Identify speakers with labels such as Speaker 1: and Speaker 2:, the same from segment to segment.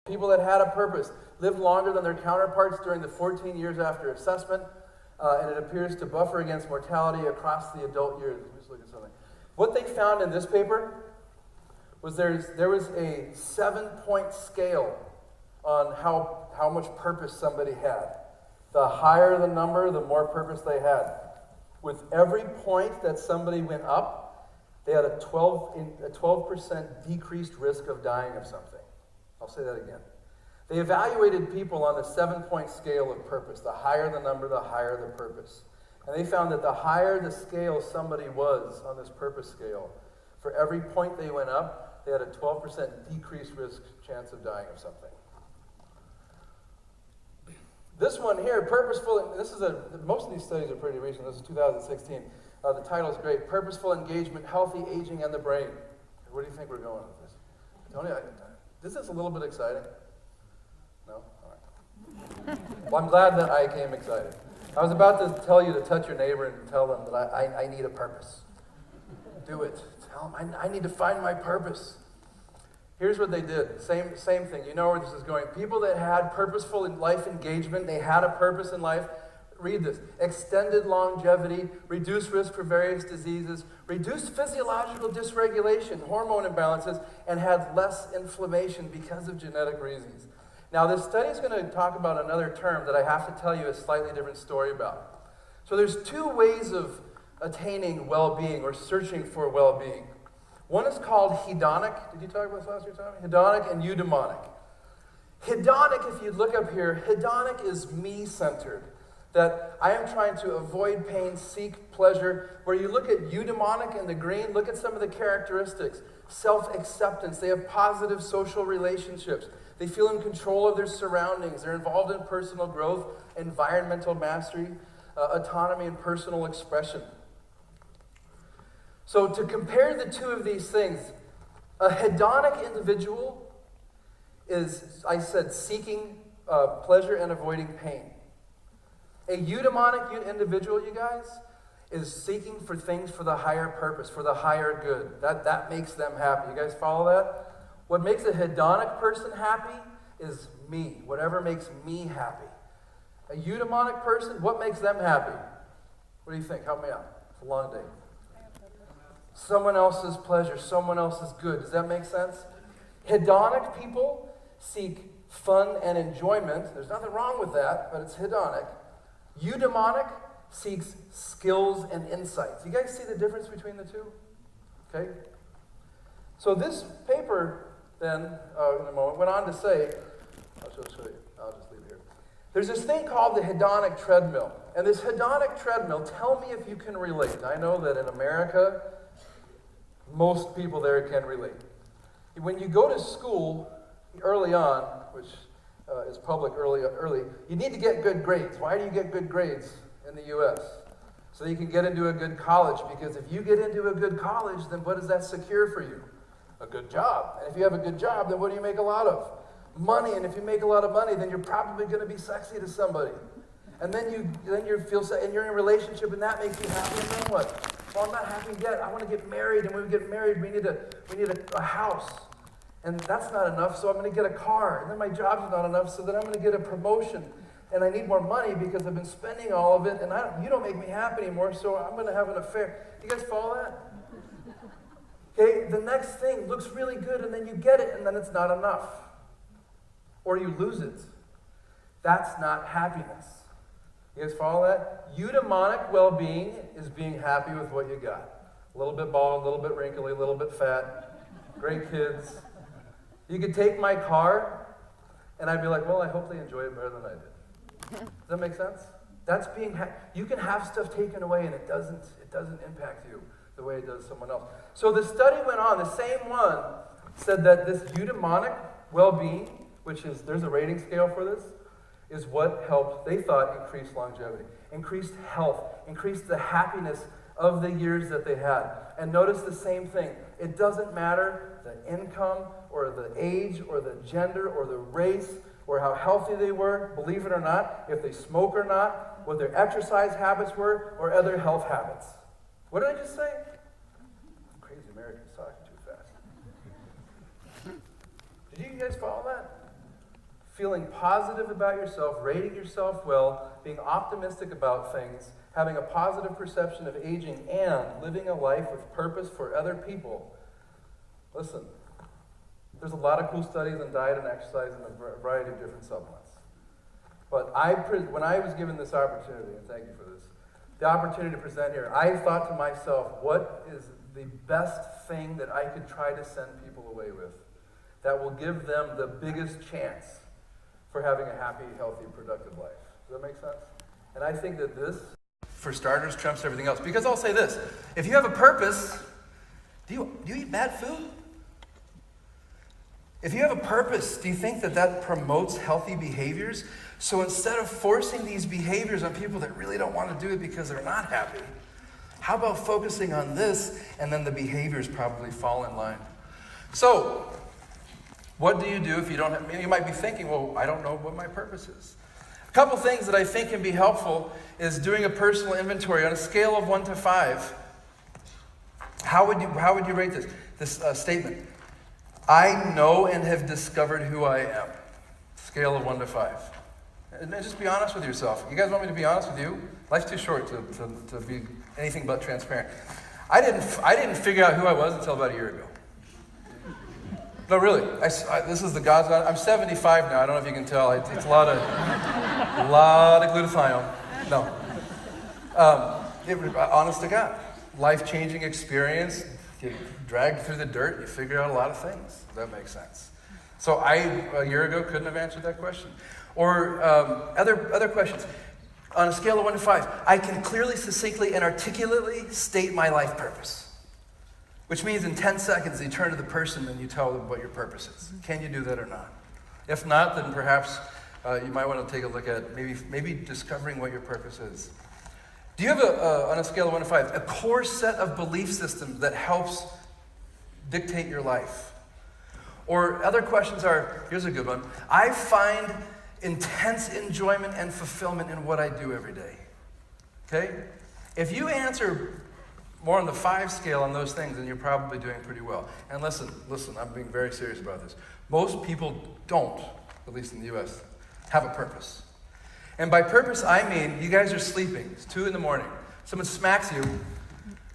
Speaker 1: People that had a purpose lived longer than their counterparts during the 14 years after assessment, and it appears to buffer against mortality across the adult years. Let me just look at something. What they found in this paper was there was a 7-point scale on how much purpose somebody had. The higher the number, the more purpose they had. With every point that somebody went up, they had a 12% decreased risk of dying of something. I'll say that again. They evaluated people on the 7-point scale of purpose. The higher the number, the higher the purpose. And they found that the higher the scale somebody was on this purpose scale, for every point they went up, they had a 12% decreased risk chance of dying of something. This one here, purposeful, most of these studies are pretty recent. This is 2016. The title's great, Purposeful Engagement, Healthy Aging, and the Brain. Where do you think we're going with this? Tony, is this a little bit exciting? No? All right. Well, I'm glad that I came excited. I was about to tell you to touch your neighbor and tell them that I need a purpose. Do it. Tell them, I need to find my purpose. Here's what they did. Same thing. You know where this is going. People that had purposeful life engagement, they had a purpose in life. Read this. Extended longevity, reduced risk for various diseases, reduced physiological dysregulation, hormone imbalances, and had less inflammation because of genetic reasons. Now, this study is going to talk about another term that I have to tell you a slightly different story about. So there's two ways of attaining well-being or searching for well-being. One is called hedonic. Did you talk about this last year, Tommy? Hedonic and eudaimonic. Hedonic, if you look up here, hedonic is me-centered. That I am trying to avoid pain, seek pleasure. Where you look at eudaimonic in the green, look at some of the characteristics. Self-acceptance. They have positive social relationships. They feel in control of their surroundings. They're involved in personal growth, environmental mastery, autonomy, and personal expression. So to compare the two of these things, a hedonic individual is, I said, seeking pleasure and avoiding pain. A eudaimonic individual, you guys, is seeking for things for the higher purpose, for the higher good. That makes them happy. You guys follow that? What makes a hedonic person happy is me, whatever makes me happy. A eudaimonic person, what makes them happy? What do you think? Help me out. It's a long day. Someone else's pleasure, someone else's good. Does that make sense? Hedonic people seek fun and enjoyment. There's nothing wrong with that, but it's hedonic. Eudaimonic seeks skills and insights. You guys see the difference between the two? Okay? So this paper then, in a moment, went on to say, I'll show you. I'll just leave it here. There's this thing called the Hedonic Treadmill. And this Hedonic Treadmill, tell me if you can relate. I know that in America, most people there can relate. When you go to school early on, which is public early, you need to get good grades. Why do you get good grades in the U.S.? So you can get into a good college, because if you get into a good college, then what does that secure for you? A good job. And if you have a good job, then what do you make a lot of? Money. And if you make a lot of money, then you're probably going to be sexy to somebody. And then you feel and you're in a relationship, and that makes you happy. And then what? Well, I'm not happy yet. I want to get married, and when we get married, we need a house. And that's not enough, so I'm going to get a car. And then my job's not enough, so then I'm going to get a promotion. And I need more money because I've been spending all of it, and you don't make me happy anymore, so I'm going to have an affair. You guys follow that? Okay, the next thing looks really good, and then you get it, and then it's not enough. Or you lose it. That's not happiness. You guys follow that? Eudaimonic well-being is being happy with what you got. A little bit bald, a little bit wrinkly, a little bit fat, great kids. You could take my car, and I'd be like, well, I hope they enjoy it better than I did. Does that make sense? That's being you can have stuff taken away, and it doesn't impact you the way it does someone else. So the study went on. The same one said that this eudaimonic well-being, which is, there's a rating scale for this, is what helped, they thought, increase longevity, increased health, increased the happiness of the years that they had. And notice the same thing. It doesn't matter the income or the age or the gender or the race or how healthy they were, believe it or not, if they smoke or not, what their exercise habits were, or other health habits. What did I just say? Crazy Americans talking too fast. Did you guys follow that? feeling positive about yourself, rating yourself well, being optimistic about things, having a positive perception of aging, and living a life with purpose for other people. Listen, there's a lot of cool studies on diet and exercise and a variety of different supplements. But when I was given this opportunity, and thank you for this, the opportunity to present here, I thought to myself, what is the best thing that I could try to send people away with that will give them the biggest chance for having a happy, healthy, productive life? Does that make sense? And I think that this, for starters, trumps everything else. Because I'll say this, if you have a purpose, do you eat bad food? If you have a purpose, do you think that promotes healthy behaviors? So instead of forcing these behaviors on people that really don't want to do it because they're not happy, how about focusing on this, and then the behaviors probably fall in line? So, what do you do if you don't have, you might be thinking, well, I don't know what my purpose is. A couple things that I think can be helpful is doing a personal inventory on a scale of 1 to 5. How would you rate this statement? I know and have discovered who I am. Scale of 1 to 5. And just be honest with yourself. You guys want me to be honest with you? Life's too short to be anything but transparent. I didn't figure out who I was until about a year ago. No, really. This is the God's. I'm 75 now. I don't know if you can tell. It's a lot of glutathione. No. Honest to God, life-changing experience. Get dragged through the dirt. You figure out a lot of things. That makes sense. So a year ago, couldn't have answered that question. Or other questions. On a scale of 1 to 5, I can clearly, succinctly, and articulately state my life purpose. Which means in 10 seconds, you turn to the person and you tell them what your purpose is. Can you do that or not? If not, then perhaps you might want to take a look at maybe discovering what your purpose is. Do you have, on a scale of 1 to 5, a core set of belief systems that helps dictate your life? Or other questions are, here's a good one. I find intense enjoyment and fulfillment in what I do every day. Okay? If you answer more on the 5 scale on those things, then you're probably doing pretty well. And listen, I'm being very serious about this. Most people don't, at least in the U.S., have a purpose. And by purpose, I mean, you guys are sleeping. It's 2 a.m. Someone smacks you.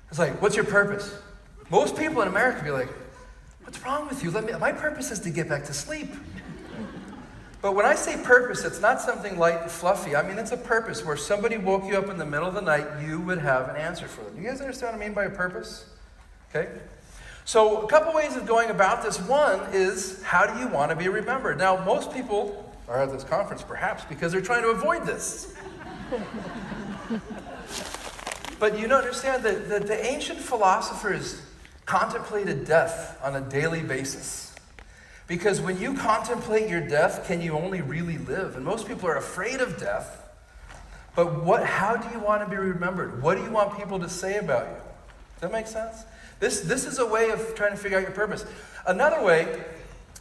Speaker 1: It's like, what's your purpose? Most people in America be like, what's wrong with you? My purpose is to get back to sleep. But when I say purpose, it's not something light and fluffy. I mean, it's a purpose where somebody woke you up in the middle of the night, you would have an answer for them. You guys understand what I mean by a purpose? Okay? So a couple ways of going about this. One is, how do you want to be remembered? Now, most people are at this conference, perhaps, because they're trying to avoid this. But you don't understand that the ancient philosophers contemplated death on a daily basis. Because when you contemplate your death, can you only really live? And most people are afraid of death. But how do you want to be remembered? What do you want people to say about you? Does that make sense? This is a way of trying to figure out your purpose. Another way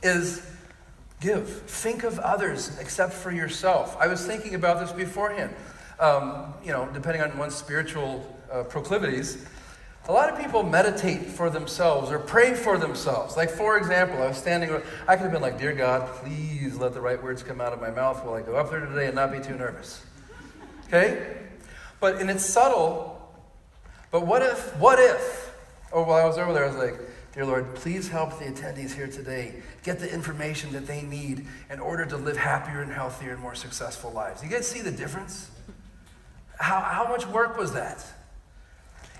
Speaker 1: is give. Think of others except for yourself. I was thinking about this beforehand. Depending on one's spiritual proclivities, a lot of people meditate for themselves or pray for themselves. Like, for example, I could have been like, dear God, please let the right words come out of my mouth while I go up there today and not be too nervous. Okay? And it's subtle, but what if, while I was over there, I was like, dear Lord, please help the attendees here today get the information that they need in order to live happier and healthier and more successful lives. You guys see the difference? How much work was that?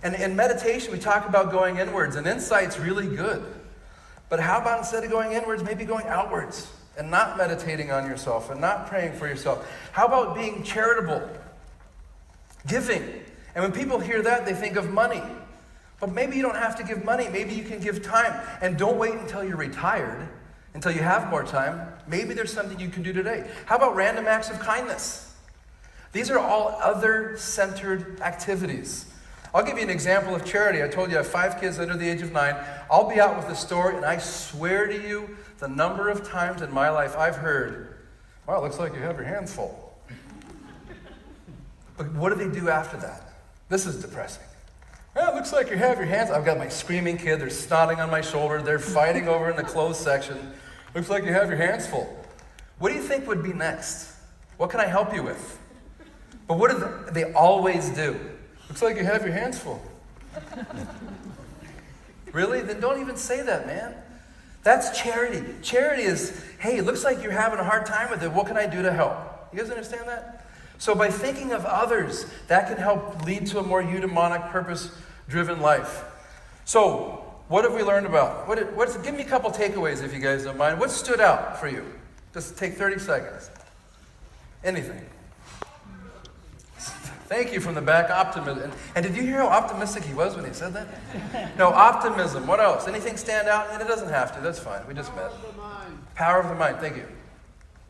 Speaker 1: And in meditation, we talk about going inwards, and insight's really good. But how about instead of going inwards, maybe going outwards and not meditating on yourself and not praying for yourself? How about being charitable, giving? And when people hear that, they think of money. But maybe you don't have to give money. Maybe you can give time. And don't wait until you're retired, until you have more time. Maybe there's something you can do today. How about random acts of kindness? These are all other-centered activities. I'll give you an example of charity. I told you I have 5 kids under the age of 9. I'll be out with the store, and I swear to you, the number of times in my life I've heard, wow, it looks like you have your hands full. But what do they do after that? This is depressing. Well, it looks like you have your hands. I've got my screaming kid. They're snotting on my shoulder. They're fighting over in the clothes section. Looks like you have your hands full. What do you think would be next? What can I help you with? But what do they always do? Looks like you have your hands full. Really? Then don't even say that, man. That's charity. Charity is, hey, it looks like you're having a hard time with it. What can I do to help? You guys understand that? So by thinking of others, that can help lead to a more eudaimonic, purpose-driven life. So what have we learned about? Give me a couple takeaways if you guys don't mind. What stood out for you? Just take 30 seconds. Anything. Thank you from the back, optimism. And did you hear how optimistic he was when he said that? No, optimism. What else? Anything stand out? And it doesn't have to. That's fine. We just met.
Speaker 2: Power of the mind.
Speaker 1: Power of the mind. Thank you.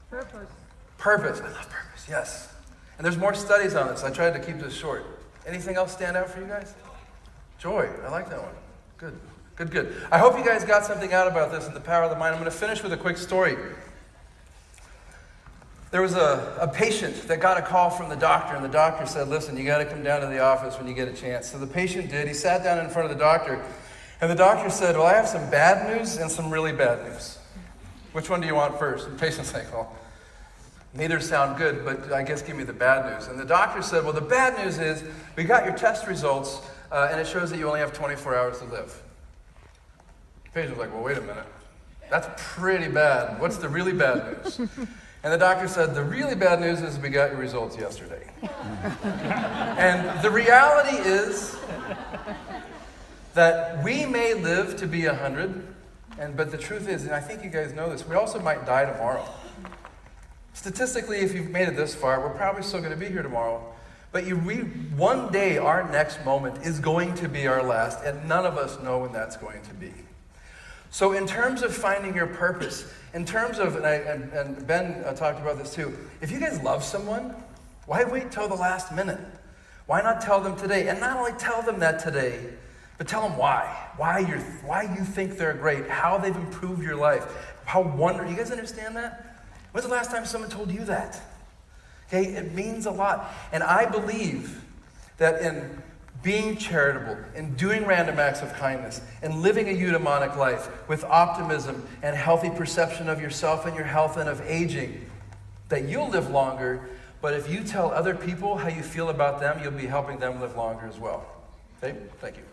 Speaker 2: Purpose.
Speaker 1: Purpose. I love purpose. Yes. And there's more studies on this. I tried to keep this short. Anything else stand out for you guys? Joy. I like that one. Good. Good, good. I hope you guys got something out about this in the power of the mind. I'm going to finish with a quick story. There was a patient that got a call from the doctor, and the doctor said, listen, you got to come down to the office when you get a chance. So the patient did. He sat down in front of the doctor, and the doctor said, well, I have some bad news and some really bad news. Which one do you want first? And the patient's like, well, neither sound good, but I guess give me the bad news. And the doctor said, well, the bad news is we got your test results, and it shows that you only have 24 hours to live. The patient was like, well, wait a minute. That's pretty bad. What's the really bad news? And the doctor said, the really bad news is we got your results yesterday. And the reality is that we may live to be 100, but the truth is, and I think you guys know this, we also might die tomorrow. Statistically, if you've made it this far, we're probably still going to be here tomorrow. But one day, our next moment is going to be our last, and none of us know when that's going to be. So in terms of finding your purpose, in terms of, and Ben talked about this too, if you guys love someone, why wait till the last minute? Why not tell them today? And not only tell them that today, but tell them why. Why you think they're great, how they've improved your life, how wonderful. You guys understand that? When's the last time someone told you that? Okay, it means a lot. And I believe that in being charitable, in doing random acts of kindness, and living a eudaimonic life with optimism and healthy perception of yourself and your health and of aging, that you'll live longer, but if you tell other people how you feel about them, you'll be helping them live longer as well. Okay? Thank you.